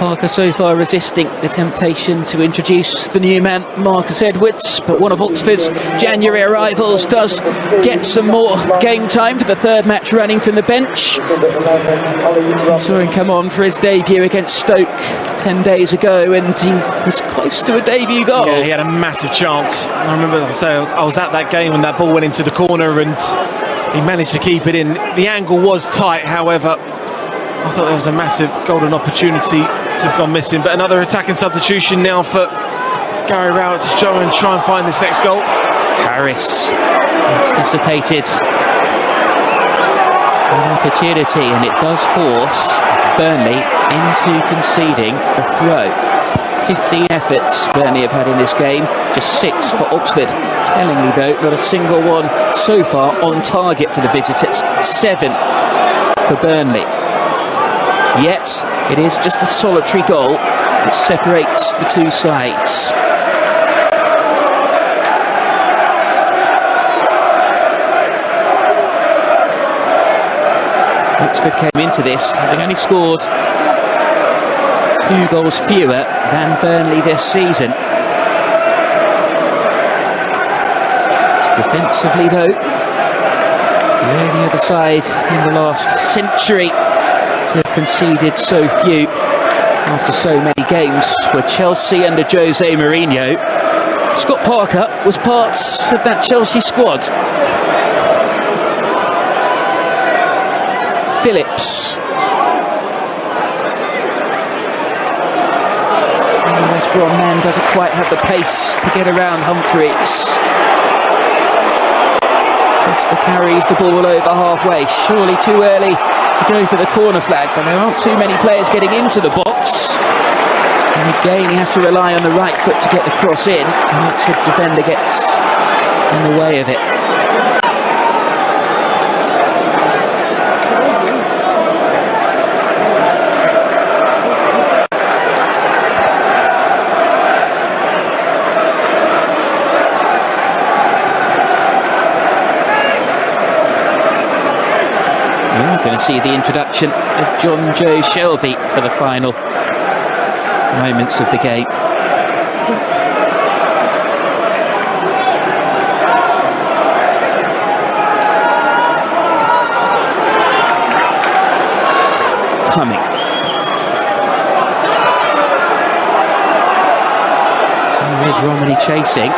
Parker so far resisting the temptation to introduce the new man, Marcus Edwards, but one of Oxford's January arrivals does get some more game time for the third match running from the bench. We saw him come on for his debut against Stoke 10 days ago, and he was close to a debut goal. Yeah, he had a massive chance. I remember I was at that game when that ball went into the corner and he managed to keep it in. The angle was tight, however. I thought there was a massive golden opportunity to have gone missing, but another attacking substitution now for Gary Rowett to try and find this next goal. Harris anticipated an opportunity, and it does force Burnley into conceding a throw. 15 efforts Burnley have had in this game, just 6 for Oxford. Tellingly though, not a single one so far on target for the visitors. 7 for Burnley. Yet, it is just the solitary goal that separates the two sides. Oxford came into this having only scored 2 goals fewer than Burnley this season. Defensively though, the only other side in the last century to have conceded so few after so many games were Chelsea under Jose Mourinho. Scott Parker was part of that Chelsea squad. Phillips. And the West Brom man doesn't quite have the pace to get around Humphreys. Costa carries the ball over halfway, surely too early to go for the corner flag, but there aren't too many players getting into the box. And again, he has to rely on the right foot to get the cross in, and Oxford defender gets in the way of it. Going to see the introduction of John Joe Shelby for the final moments of the game. Coming. There is Romeny chasing.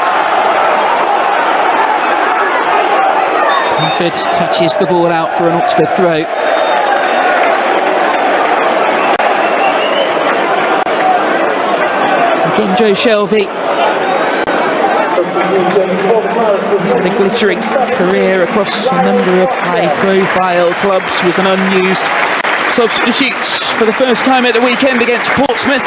Touches the ball out for an Oxford throw. John Joe Shelby has had a glittering career across a number of high-profile clubs, was an unused substitute for the first time at the weekend against Portsmouth.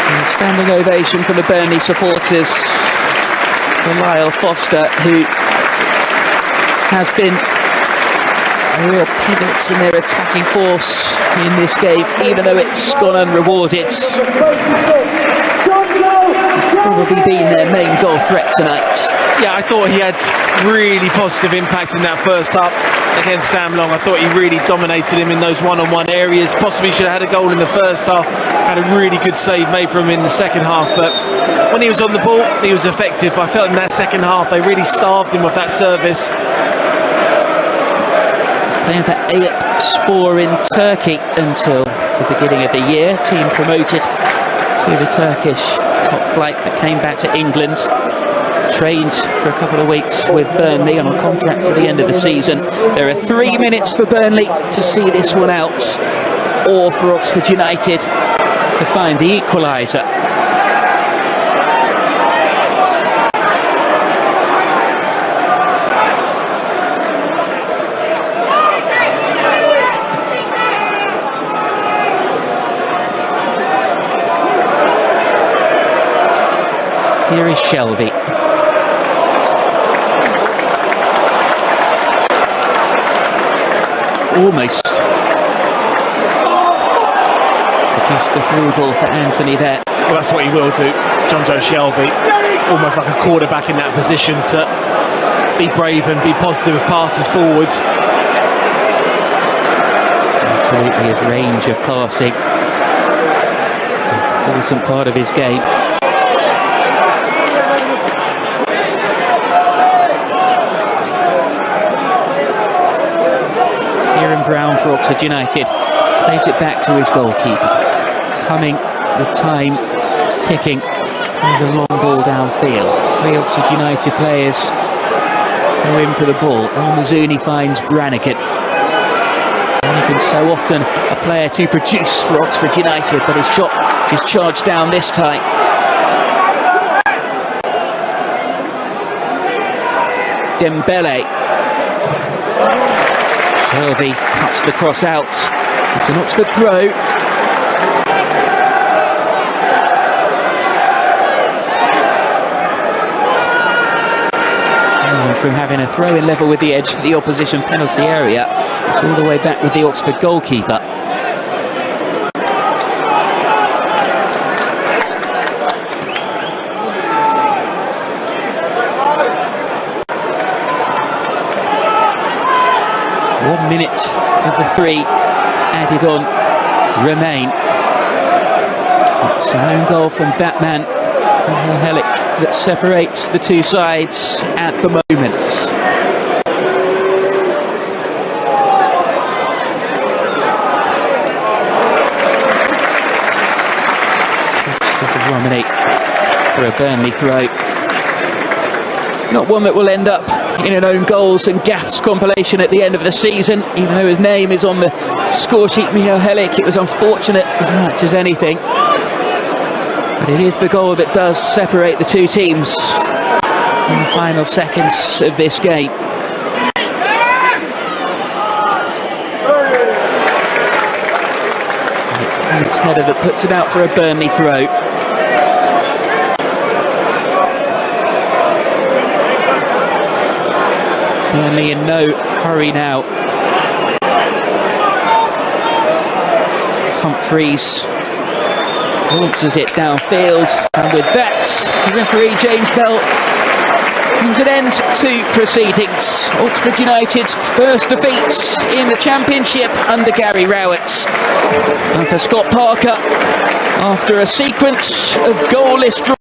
And a standing ovation from the Burnley supporters for Lyle Foster, who has been a real pivot in their attacking force in this game, even though it's gone unrewarded. He's probably been their main goal threat tonight. Yeah, I thought he had really positive impact in that first half against Sam Long. I thought he really dominated him in those one-on-one areas. Possibly should have had a goal in the first half. Had a really good save made from him in the second half, but when he was on the ball, he was effective. I felt in that second half they really starved him of that service. He's playing for Eyüpspor in Turkey until the beginning of the year. Team promoted to the Turkish top flight, but came back to England. Trained for a couple of weeks with Burnley on a contract to the end of the season. There are 3 minutes for Burnley to see this one out, or for Oxford United to find the equaliser. Here is Shelby. Almost produced the through ball for Anthony there. Well, that's what he will do, John Joe Shelby. Almost like a quarterback in that position, to be brave and be positive with passes forwards. To Absolutely, his range of passing, important part of his game. Brown for Oxford United plays it back to his goalkeeper, coming with time ticking. There's a long ball downfield. 3 Oxford United players go in for the ball. Al-Mazuni finds Brannigan. Brannigan so often a player to produce for Oxford United, but his shot is charged down this time. Dembele. Shelby cuts the cross out. It's an Oxford throw. And from having a throw-in level with the edge of the opposition penalty area, it's all the way back with the Oxford goalkeeper. One minute of the 3 added on. Remain. It's an own goal from that man, Helic, that separates the two sides at the moment. It's romeny for a Burnley throw. Not one that will end up in an own goals and gaffes compilation at the end of the season, even though his name is on the score sheet. Michael Helic, it was unfortunate as much as anything, but it is the goal that does separate the two teams in the final seconds of this game. And it's Helic's header that puts it out for a Burnley throw. Burnley in no hurry now. Humphreys launches it downfield, and with that, the referee James Bell brings an end to proceedings. Oxford United's first defeat in the Championship under Gary Rowett. And for Scott Parker, after a sequence of goalless draws.